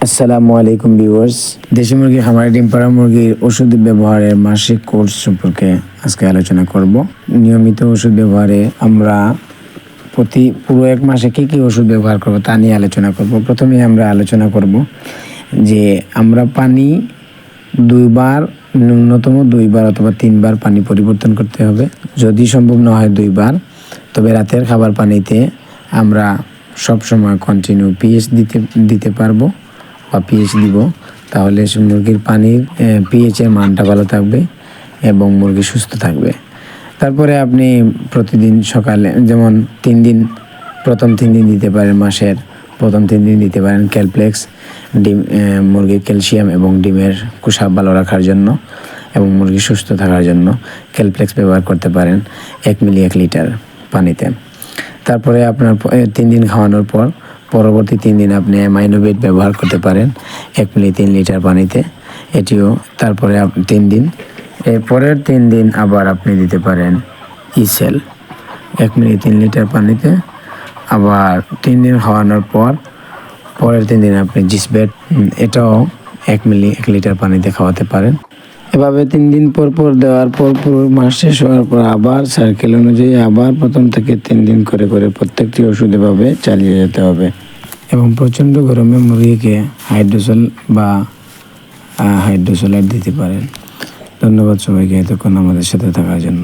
আসসালামু আলাইকুম ভিউয়ার্স। দেশি মুরগি খামারে ডিম পাড়া মুরগির ওষুধ ব্যবহারের মাসিক কোর্স সম্পর্কে আজকে আলোচনা করব। নিয়মিত ওষুধ ব্যবহারে আমরা পুরো এক মাসে কী কী ওষুধ ব্যবহার করব তা নিয়ে আলোচনা করব। প্রথমে আমরা আলোচনা করব যে আমরা পানি ন্যূনতম 2 বার অথবা 3 বার পানি পরিবর্তন করতে হবে। যদি সম্ভব না হয় 2 বার, তবে রাতের খাবার পানিতে আমরা সবসময় কন্টিনিউ পিএইচ দিতে পারবো বা পিএইচ দিব। তাহলে মুরগির পানির পিএইচের মানটা ভালো থাকবে এবং মুরগি সুস্থ থাকবে। তারপরে আপনি প্রতিদিন সকালে যেমন প্রথম 3 দিন দিতে পারেন, মাসের প্রথম 3 দিন দিতে পারেন ক্যালপ্লেক্স, ডিম মুরগির ক্যালসিয়াম এবং ডিমের খোসা ভালো রাখার জন্য এবং মুরগি সুস্থ থাকার জন্য ক্যালপ্লেক্স ব্যবহার করতে পারেন 1 মিলি 1 লিটার পানিতে। তারপরে আপনার 3 দিন খাওয়ানোর পর পরবর্তী 3 দিন আপনি অ্যামাইনোভেট ব্যবহার করতে পারেন 1 মিলি 3 লিটার পানিতে, এটিও। তারপরে 3 দিন, এরপরের 3 দিন আবার আপনি দিতে পারেন ইসেল 1 মিলি 3 লিটার পানিতে। আবার 3 দিন খাওয়ানোর পর পরের 3 দিন আপনি জিসবেট, এটাও 1 মিলি 1 লিটার পানিতে খাওয়াতে পারেন। এভাবে 3 দিন পর পর দেওয়ার পর পুরো মাস শেষ হওয়ার পর আবার সার্কেল অনুযায়ী আবার প্রথম থেকে 3 দিন করে প্রত্যেকটি ওষুধ এভাবে চালিয়ে যেতে হবে। এবং প্রচণ্ড গরমে মুরগিকে হাইড্রোসল বা হাইড্রোসোলাইট দিতে পারেন। ধন্যবাদ সবাইকে এতক্ষণ আমাদের সাথে থাকার জন্য।